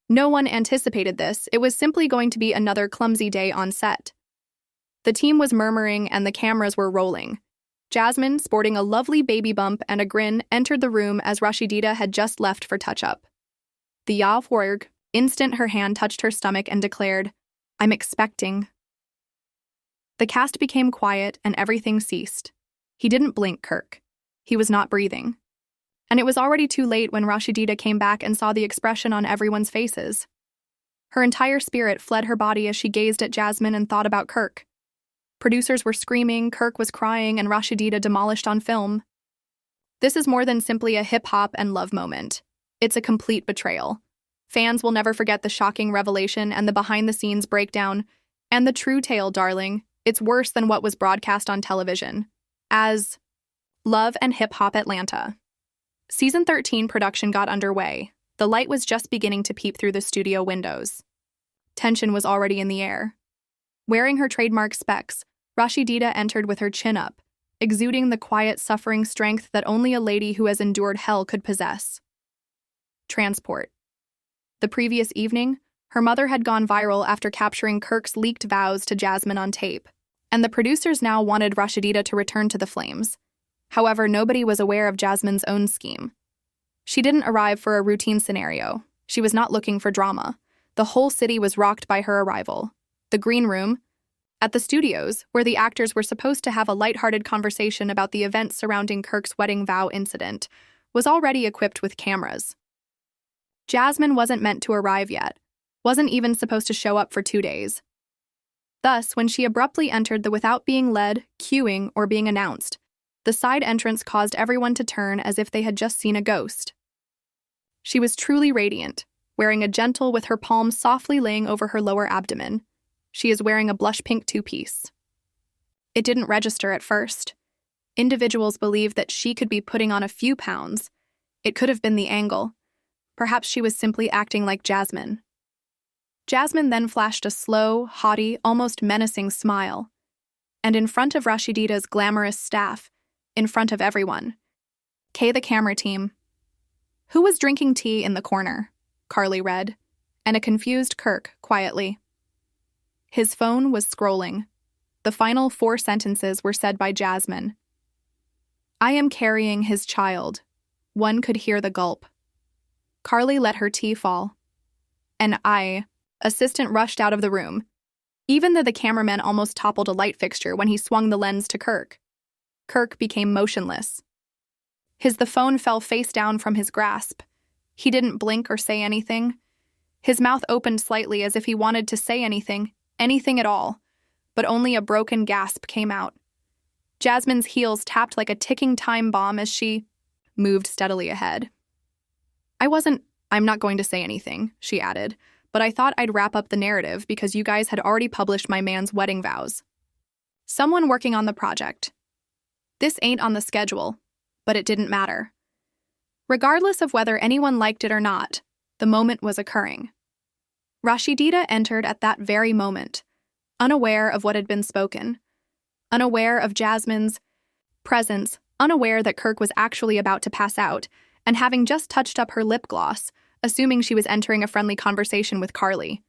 No one anticipated this. It was simply going to be another clumsy day on set. The team was murmuring and the cameras were rolling. Jasmine, sporting a lovely baby bump and a grin, entered the room as Rasheeda had just left for touch-up. The Yahweh, instant her hand touched her stomach and declared, "I'm expecting." The cast became quiet and everything ceased. He didn't blink, Kirk. He was not breathing. And it was already too late when Rasheeda came back and saw the expression on everyone's faces. Her entire spirit fled her body as she gazed at Jasmine and thought about Kirk. Producers were screaming, Kirk was crying, and Rasheeda demolished on film. This is more than simply a hip-hop and love moment. It's a complete betrayal. Fans will never forget the shocking revelation and the behind-the-scenes breakdown. And the true tale, darling, it's worse than what was broadcast on television. As Love and Hip Hop Atlanta. Season 13 production got underway. The light was just beginning to peep through the studio windows. Tension was already in the air. Wearing her trademark specs, Rasheeda entered with her chin up, exuding the quiet, suffering strength that only a lady who has endured hell could possess. Transport. The previous evening, her mother had gone viral after capturing Kirk's leaked vows to Jasmine on tape, and the producers now wanted Rasheeda to return to the flames. However, nobody was aware of Jasmine's own scheme. She didn't arrive for a routine scenario. She was not looking for drama. The whole city was rocked by her arrival. The green room, at the studios, where the actors were supposed to have a lighthearted conversation about the events surrounding Kirk's wedding vow incident, was already equipped with cameras. Jasmine wasn't meant to arrive yet, wasn't even supposed to show up for 2 days. Thus, when she abruptly entered the without being led, cueing, or being announced, the side entrance caused everyone to turn as if they had just seen a ghost. She was truly radiant, wearing a gentle with her palms softly laying over her lower abdomen. She is wearing a blush pink two-piece. It didn't register at first. Individuals believed that she could be putting on a few pounds. It could have been the angle. Perhaps she was simply acting like Jasmine. Jasmine then flashed a slow, haughty, almost menacing smile. And in front of Rasheeda's glamorous staff, in front of everyone. The camera team. Who was drinking tea in the corner? Carly read, and a confused Kirk quietly. His phone was scrolling. The final 4 sentences were said by Jasmine. I am carrying his child. One could hear the gulp. Carly let her tea fall. And assistant rushed out of the room, even though the cameraman almost toppled a light fixture when he swung the lens to Kirk. Kirk became motionless. The phone fell face down from his grasp. He didn't blink or say anything. His mouth opened slightly as if he wanted to say anything at all, but only a broken gasp came out. Jasmine's heels tapped like a ticking time bomb as she moved steadily ahead. I'm not going to say anything, she added, but I thought I'd wrap up the narrative because you guys had already published my man's wedding vows. Someone working on the project. This ain't on the schedule, but it didn't matter. Regardless of whether anyone liked it or not, the moment was occurring. Rasheeda entered at that very moment, unaware of what had been spoken, unaware of Jasmine's presence, unaware that Kirk was actually about to pass out, and having just touched up her lip gloss, assuming she was entering a friendly conversation with Carly.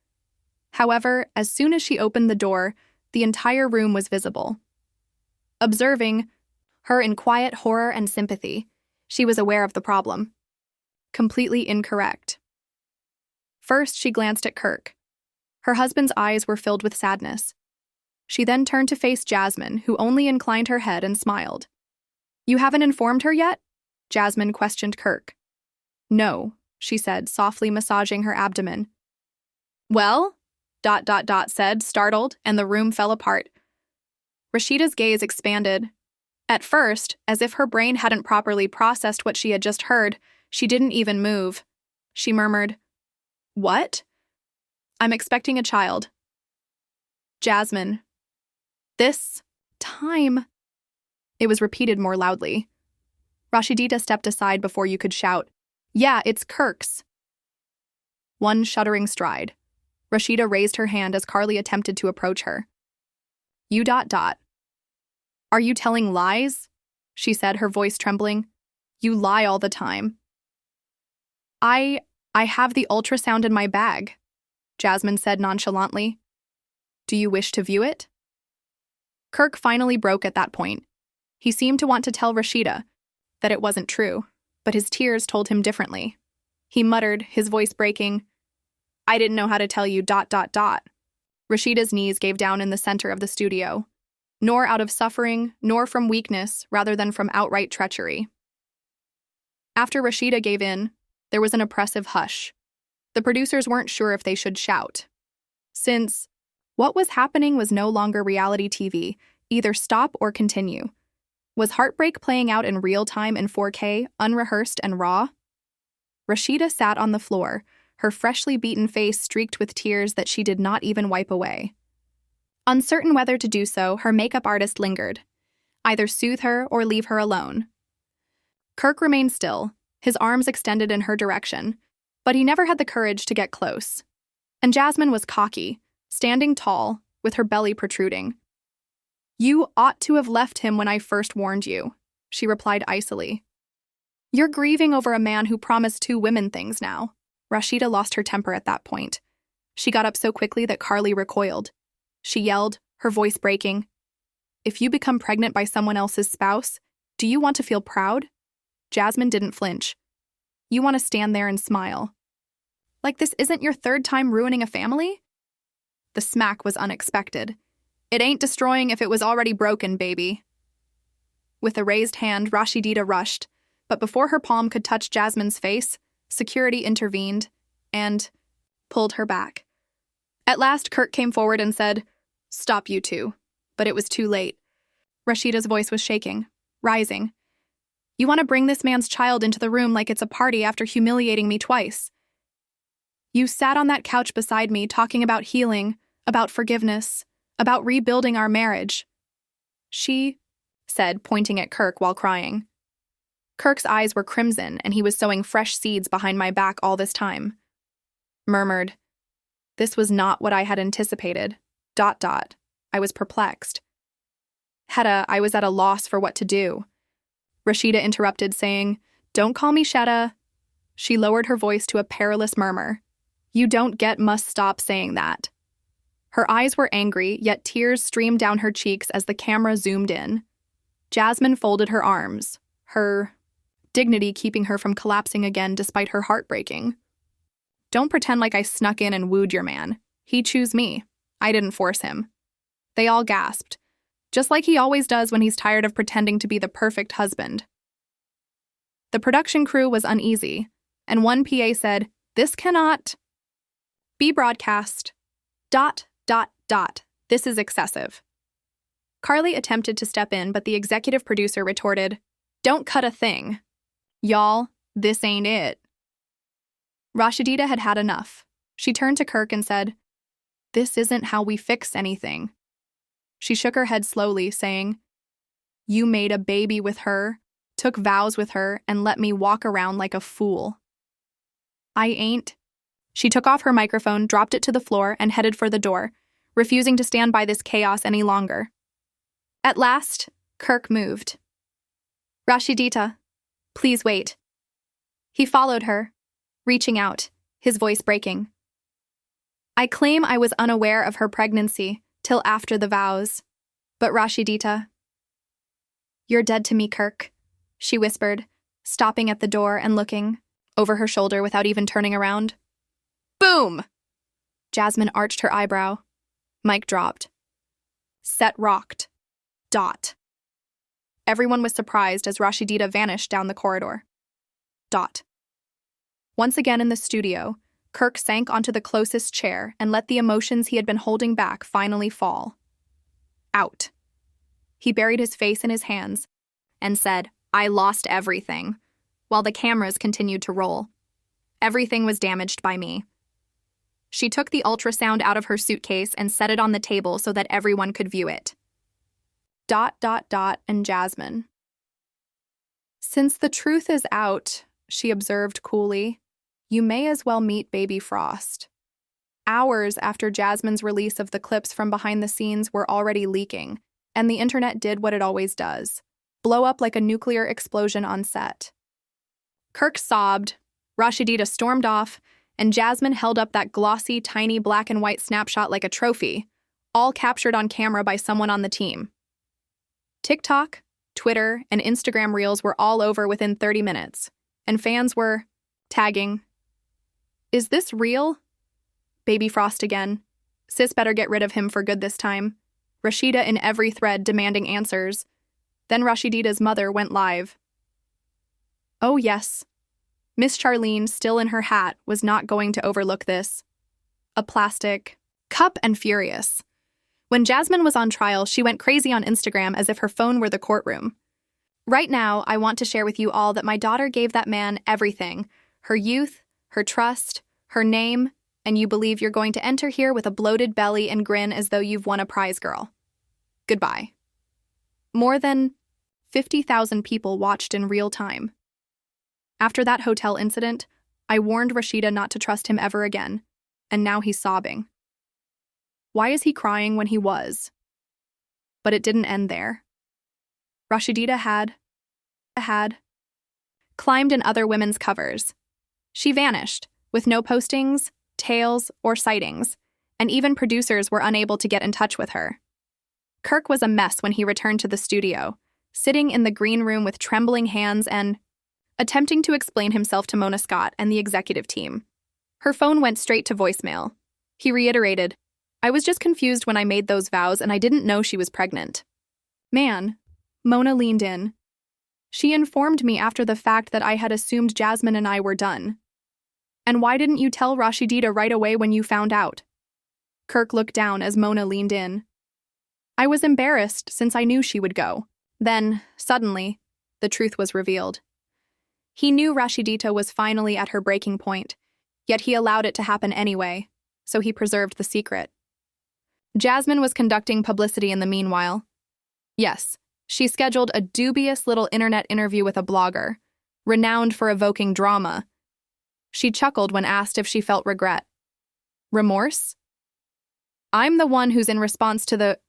However, as soon as she opened the door, the entire room was visible. Observing her in quiet horror and sympathy, she was aware of the problem. Completely incorrect. First, she glanced at Kirk. Her husband's eyes were filled with sadness. She then turned to face Jasmine, who only inclined her head and smiled. You haven't informed her yet? Jasmine questioned Kirk. No, she said, softly massaging her abdomen. Well? Said, startled, and the room fell apart. Rashida's gaze expanded. At first, as if her brain hadn't properly processed what she had just heard, she didn't even move. She murmured, What? I'm expecting a child. Jasmine. This time. It was repeated more loudly. Rasheeda stepped aside before you could shout, Yeah, it's Kirk's. One shuddering stride. Rasheeda raised her hand as Carly attempted to approach her. You. Are you telling lies? She said, her voice trembling. You lie all the time. I I have the ultrasound in my bag, Jasmine said nonchalantly. Do you wish to view it? Kirk finally broke at that point. He seemed to want to tell Rashida that it wasn't true, but his tears told him differently. He muttered, his voice breaking, I didn't know how to tell you ... Rashida's knees gave down in the center of the studio, nor out of suffering, nor from weakness, rather than from outright treachery. After Rashida gave in, there was an oppressive hush. The producers weren't sure if they should shout. Since what was happening was no longer reality TV, either stop or continue. Was heartbreak playing out in real time in 4K, unrehearsed and raw? Rashida sat on the floor, her freshly beaten face streaked with tears that she did not even wipe away. Uncertain whether to do so, her makeup artist lingered. Either soothe her or leave her alone. Kirk remained still, his arms extended in her direction, but he never had the courage to get close. And Jasmine was cocky, standing tall, with her belly protruding. You ought to have left him when I first warned you, she replied icily. You're grieving over a man who promised 2 women things now. Rashida lost her temper at that point. She got up so quickly that Carly recoiled. She yelled, her voice breaking, If you become pregnant by someone else's spouse, do you want to feel proud? Jasmine didn't flinch. You want to stand there and smile. Like this isn't your 3rd time ruining a family? The smack was unexpected. It ain't destroying if it was already broken, baby. With a raised hand, Rasheeda rushed, but before her palm could touch Jasmine's face, security intervened and pulled her back. At last, Kirk came forward and said, Stop, you two. But it was too late. Rashida's voice was shaking, rising. You want to bring this man's child into the room like it's a party after humiliating me twice. You sat on that couch beside me talking about healing, about forgiveness, about rebuilding our marriage. She said, pointing at Kirk while crying. Kirk's eyes were crimson, and he was sowing fresh seeds behind my back all this time. Murmured, This was not what I had anticipated. ... I was perplexed. Hedda, I was at a loss for what to do. Rashida interrupted, saying, Don't call me Shetta. She lowered her voice to a perilous murmur. You don't must stop saying that. Her eyes were angry, yet tears streamed down her cheeks as the camera zoomed in. Jasmine folded her arms, her dignity keeping her from collapsing again despite her heart breaking. Don't pretend like I snuck in and wooed your man. He chose me. I didn't force him. They all gasped, just like he always does when he's tired of pretending to be the perfect husband. The production crew was uneasy, and one PA said, This cannot be broadcast. ... This is excessive. Carly attempted to step in, but the executive producer retorted, Don't cut a thing. Y'all, this ain't it. Rasheeda had had enough. She turned to Kirk and said, This isn't how we fix anything. She shook her head slowly, saying, You made a baby with her, took vows with her, and let me walk around like a fool. I ain't. She took off her microphone, dropped it to the floor, and headed for the door, refusing to stand by this chaos any longer. At last, Kirk moved. Rasheeda, please wait. He followed her, reaching out, his voice breaking. I claim I was unaware of her pregnancy till after the vows. But Rasheeda, you're dead to me, Kirk, she whispered, stopping at the door and looking over her shoulder without even turning around. Boom! Jasmine arched her eyebrow. Mic dropped. Set rocked. ... Everyone was surprised as Rasheeda vanished down the corridor. ... Once again in the studio, Kirk sank onto the closest chair and let the emotions he had been holding back finally fall. Out. He buried his face in his hands and said, I lost everything, while the cameras continued to roll. Everything was damaged by me. She took the ultrasound out of her suitcase and set it on the table so that everyone could view it. ... And Jasmine. Since the truth is out, she observed coolly, you may as well meet Baby Frost. Hours after Jasmine's release of the clips from behind the scenes were already leaking, and the internet did what it always does, blow up like a nuclear explosion on set. Kirk sobbed, Rasheeda stormed off, and Jasmine held up that glossy, tiny black and white snapshot like a trophy, all captured on camera by someone on the team. TikTok, Twitter, and Instagram Reels were all over within 30 minutes, and fans were tagging, "Is this real? Baby Frost again. Sis better get rid of him for good this time." Rashida in every thread demanding answers. Then Rashida's mother went live. Oh yes, Miss Charlene, still in her hat, was not going to overlook this. A plastic cup and furious. When Jasmine was on trial, she went crazy on Instagram as if her phone were the courtroom. "Right now, I want to share with you all that my daughter gave that man everything. Her youth, her trust, her name, and you believe you're going to enter here with a bloated belly and grin as though you've won a prize, girl. Goodbye." More than 50,000 people watched in real time. After that hotel incident, I warned Rashida not to trust him ever again, and now he's sobbing. Why is he crying when he was? But it didn't end there. Rashida had climbed in other women's covers. She vanished, with no postings, tales, or sightings, and even producers were unable to get in touch with her. Kirk was a mess when he returned to the studio, sitting in the green room with trembling hands and attempting to explain himself to Mona Scott and the executive team. Her phone went straight to voicemail. He reiterated, "I was just confused when I made those vows and I didn't know she was pregnant." "Man," Mona leaned in. "She informed me after the fact that I had assumed Jasmine and I were done. And why didn't you tell Rasheeda right away when you found out?" Kirk looked down as Mona leaned in. "I was embarrassed since I knew she would go." Then, suddenly, the truth was revealed. He knew Rasheeda was finally at her breaking point, yet he allowed it to happen anyway, so he preserved the secret. Jasmine was conducting publicity in the meanwhile. Yes, she scheduled a dubious little internet interview with a blogger, renowned for evoking drama. She chuckled when asked if she felt regret. Remorse? "I'm the one who's in response to the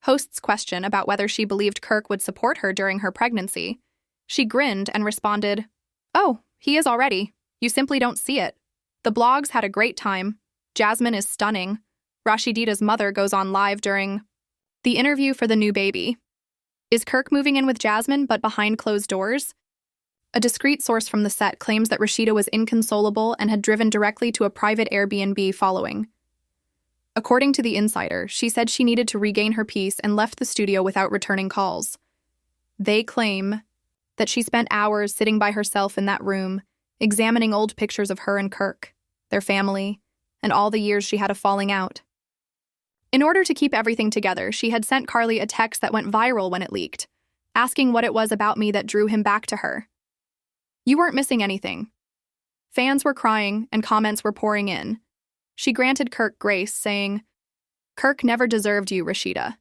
host's question about whether she believed Kirk would support her during her pregnancy. She grinned and responded, 'Oh, he is already. You simply don't see it. The blogs had a great time. Jasmine is stunning.' Rashida's mother goes on live during the interview for the new baby. Is Kirk moving in with Jasmine but behind closed doors? A discreet source from the set claims that Rashida was inconsolable and had driven directly to a private Airbnb following. According to the insider, she said she needed to regain her peace and left the studio without returning calls. They claim that she spent hours sitting by herself in that room, examining old pictures of her and Kirk, their family, and all the years she had a falling out. In order to keep everything together, she had sent Carly a text that went viral when it leaked, asking what it was about me that drew him back to her. You weren't missing anything. Fans were crying and comments were pouring in. She granted Kirk grace, saying, "Kirk never deserved you, Rashida.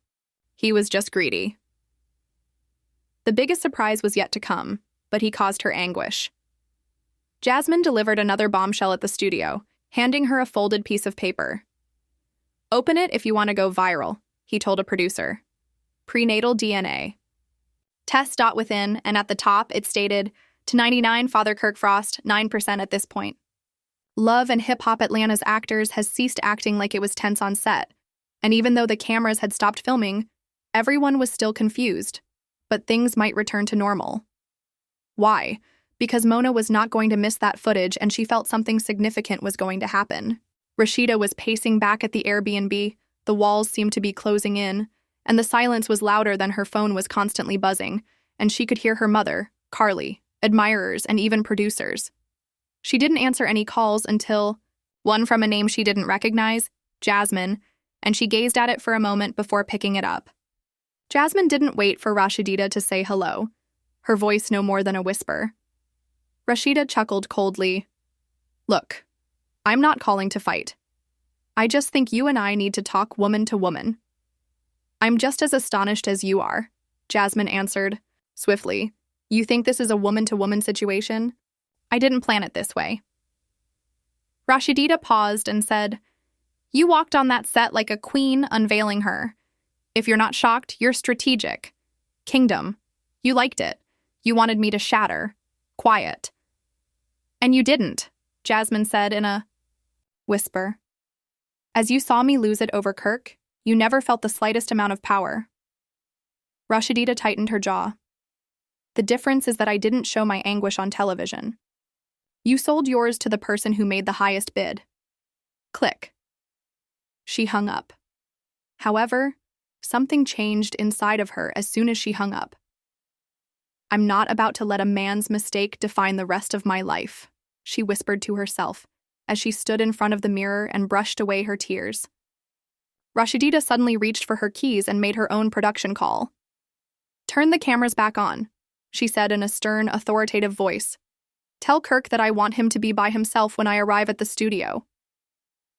He was just greedy." The biggest surprise was yet to come, but he caused her anguish. Jasmine delivered another bombshell at the studio, handing her a folded piece of paper. "Open it if you want to go viral," he told a producer. Prenatal DNA. Test dot within, and at the top it stated, "To 99, Father Kirk Frost, 9% at this point." Love and Hip Hop Atlanta's actors has ceased acting like it was tense on set, and even though the cameras had stopped filming, everyone was still confused. But things might return to normal. Why? Because Mona was not going to miss that footage and she felt something significant was going to happen. Rashida was pacing back at the Airbnb, the walls seemed to be closing in, and the silence was louder than her phone was constantly buzzing, and she could hear her mother, Carly, admirers, and even producers. She didn't answer any calls until one from a name she didn't recognize, Jasmine, and she gazed at it for a moment before picking it up. Jasmine didn't wait for Rasheeda to say hello, her voice no more than a whisper. Rashida chuckled coldly. "Look, I'm not calling to fight. I just think you and I need to talk woman to woman." "I'm just as astonished as you are," Jasmine answered, swiftly. "You think this is a woman-to-woman situation? I didn't plan it this way." Rasheeda paused and said, "You walked on that set like a queen unveiling her. If you're not shocked, you're strategic. Kingdom. You liked it. You wanted me to shatter. Quiet." And you didn't, Jasmine said in a whisper. As you saw me lose it over Kirk, you never felt the slightest amount of power. Rasheeda tightened her jaw. The difference is that I didn't show my anguish on television. You sold yours to the person who made the highest bid. Click. She hung up. However, something changed inside of her as soon as she hung up. I'm not about to let a man's mistake define the rest of my life, she whispered to herself as she stood in front of the mirror and brushed away her tears. Rasheeda suddenly reached for her keys and made her own production call. Turn the cameras back on, she said in a stern, authoritative voice. Tell Kirk that I want him to be by himself when I arrive at the studio.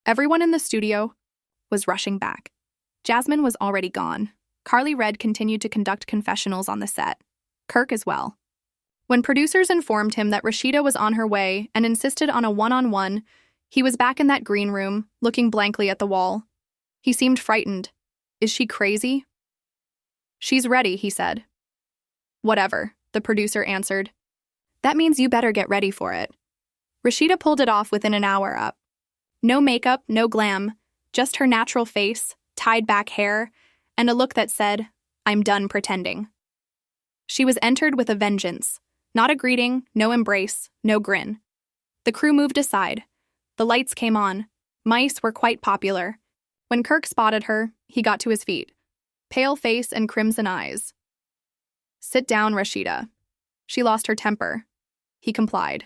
Everyone in the studio was rushing back. Jasmine was already gone. Carly Red continued to conduct confessionals on the set. Kirk as well. When producers informed him that Rashida was on her way and insisted on a one-on-one, he was back in that green room, looking blankly at the wall. He seemed frightened. Is she crazy? She's ready, he said. Whatever, the producer answered. That means you better get ready for it. Rashida pulled it off within an hour up. No makeup, no glam, just her natural face, tied back hair, and a look that said, I'm done pretending. She was entered with a vengeance. Not a greeting, no embrace, no grin. The crew moved aside. The lights came on. Mice were quite popular. When Kirk spotted her, he got to his feet. Pale face and crimson eyes. Sit down, Rashida. She lost her temper. He complied.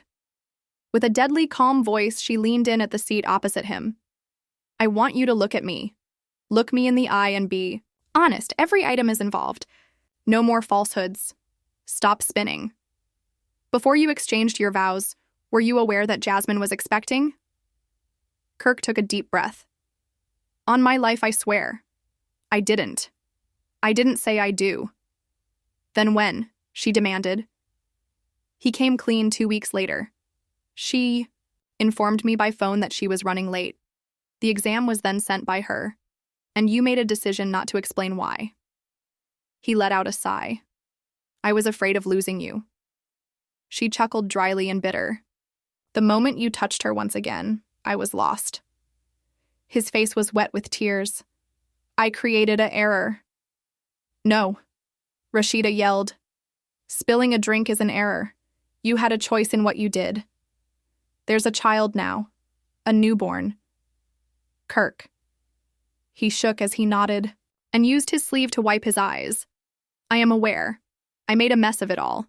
With a deadly calm voice, she leaned in at the seat opposite him. I want you to look at me. Look me in the eye and be honest. Every item is involved. No more falsehoods. Stop spinning. Before you exchanged your vows, were you aware that Jasmine was expecting? Kirk took a deep breath. On my life, I swear. I didn't. I didn't say I do. Then when? She demanded. He came clean 2 weeks later. She informed me by phone that she was running late. The exam was then sent by her, and you made a decision not to explain why. He let out a sigh. I was afraid of losing you. She chuckled dryly and bitter. The moment you touched her once again, I was lost. His face was wet with tears. I created an error. No, Rashida yelled. Spilling a drink is an error. You had a choice in what you did. There's a child now, a newborn. Kirk. He shook as he nodded and used his sleeve to wipe his eyes. I am aware. I made a mess of it all.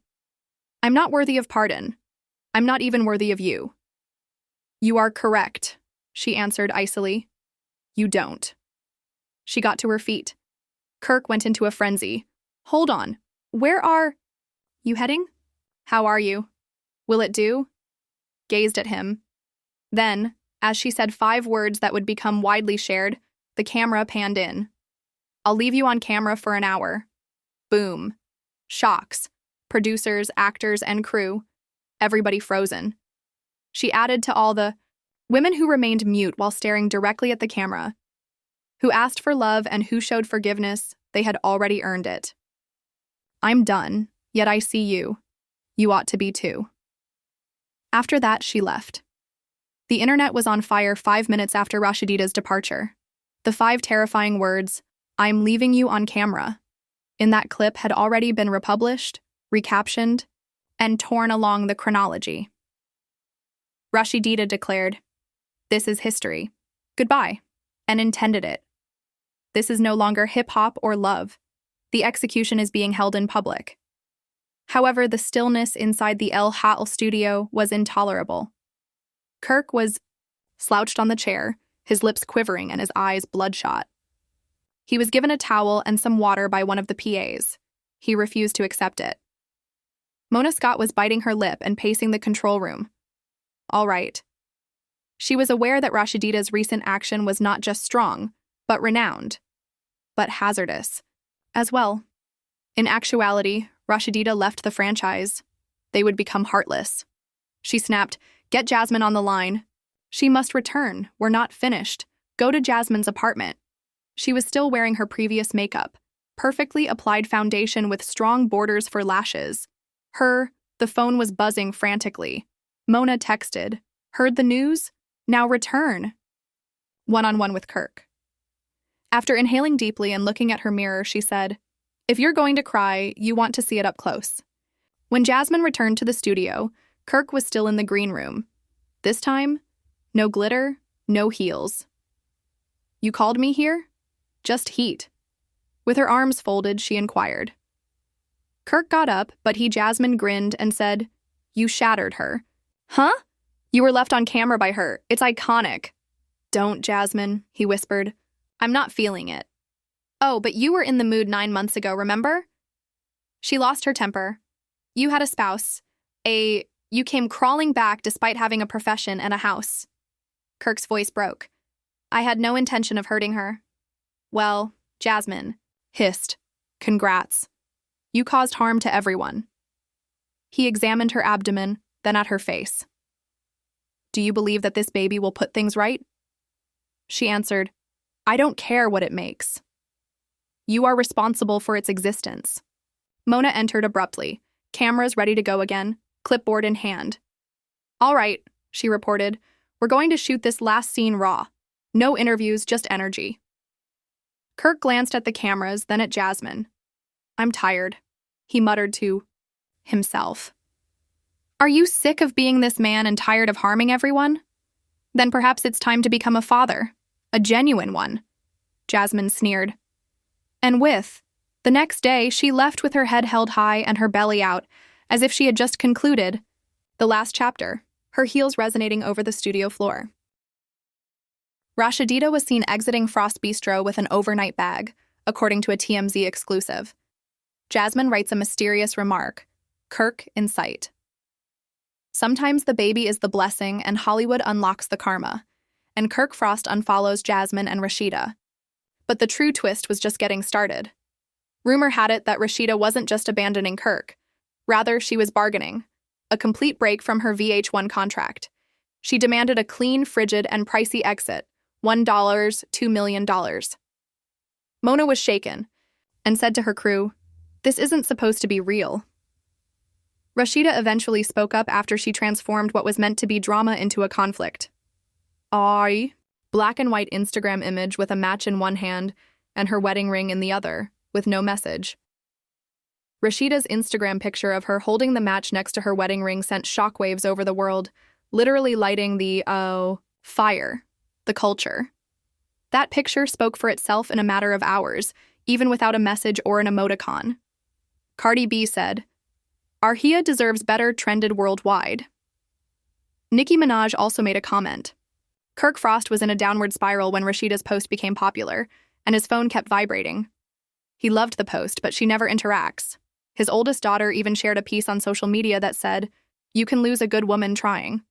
I'm not worthy of pardon. I'm not even worthy of you. You are correct, she answered icily. You don't. She got to her feet. Kirk went into a frenzy. Hold on. Where are you heading? How are you? Will it do? Gazed at him. Then, as she said 5 words that would become widely shared, the camera panned in. I'll leave you on camera for an hour. Boom. Shocks. Producers, actors, and crew. Everybody frozen. She added to all the women who remained mute while staring directly at the camera, who asked for love and who showed forgiveness, they had already earned it. I'm done, yet I see you. You ought to be too. After that, she left. The internet was on fire 5 minutes after Rashida's departure. The 5 terrifying words, I'm leaving you on camera, in that clip had already been republished, recaptioned, and torn along the chronology. Rashida declared, This is history. Goodbye, and intended it. This is no longer hip-hop or love. The execution is being held in public. However, the stillness inside the El Hatel studio was intolerable. Kirk was slouched on the chair, his lips quivering and his eyes bloodshot. He was given a towel and some water by one of the PAs. He refused to accept it. Mona Scott was biting her lip and pacing the control room. All right. She was aware that Rashida's recent action was not just strong, but renowned, but hazardous as well. In actuality, Rashida left the franchise. They would become heartless. She snapped, Get Jasmine on the line. She must return. We're not finished. Go to Jasmine's apartment. She was still wearing her previous makeup, perfectly applied foundation with strong borders for lashes. The phone was buzzing frantically. Mona texted, "Heard the news? Now return." One-on-one with Kirk. After inhaling deeply and looking at her mirror, she said, "If you're going to cry, you want to see it up close." When Jasmine returned to the studio, Kirk was still in the green room. This time, no glitter, no heels. "You called me here?" "Just heat." With her arms folded, she inquired. Kirk got up, but Jasmine grinned and said, "You shattered her." "Huh? You were left on camera by her. It's iconic." "Don't, Jasmine," he whispered. "I'm not feeling it." "Oh, but you were in the mood 9 months ago, remember?" She lost her temper. "You had a spouse. You came crawling back despite having a profession and a house." Kirk's voice broke. "I had no intention of hurting her." "Well, Jasmine," hissed, "congrats. You caused harm to everyone." He examined her abdomen, then at her face. "Do you believe that this baby will put things right?" She answered, "I don't care what it makes. You are responsible for its existence." Mona entered abruptly, cameras ready to go again, clipboard in hand. "All right," she reported, "we're going to shoot this last scene raw. No interviews, just energy." Kirk glanced at the cameras, then at Jasmine. "I'm tired," he muttered to himself. "Are you sick of being this man and tired of harming everyone? Then perhaps it's time to become a father, a genuine one," Jasmine sneered. And the next day, she left with her head held high and her belly out, as if she had just concluded the last chapter, her heels resonating over the studio floor. Rasheeda was seen exiting Frost Bistro with an overnight bag, according to a TMZ exclusive. Jasmine writes a mysterious remark, "Kirk in sight." Sometimes the baby is the blessing and Hollywood unlocks the karma, and Kirk Frost unfollows Jasmine and Rashida. But the true twist was just getting started. Rumor had it that Rashida wasn't just abandoning Kirk. Rather, she was bargaining. A complete break from her VH1 contract. She demanded a clean, frigid, and pricey exit, $1, $2 million. Mona was shaken and said to her crew, "This isn't supposed to be real." Rashida eventually spoke up after she transformed what was meant to be drama into a conflict. Black and white Instagram image with a match in one hand and her wedding ring in the other, with no message. Rashida's Instagram picture of her holding the match next to her wedding ring sent shockwaves over the world, literally lighting the fire, the culture. That picture spoke for itself in a matter of hours, even without a message or an emoticon. Cardi B said, "Arhia deserves better," trended worldwide. Nicki Minaj also made a comment. Kirk Frost was in a downward spiral when Rashida's post became popular, and his phone kept vibrating. He loved the post, but she never interacts. His oldest daughter even shared a piece on social media that said, "You can lose a good woman trying."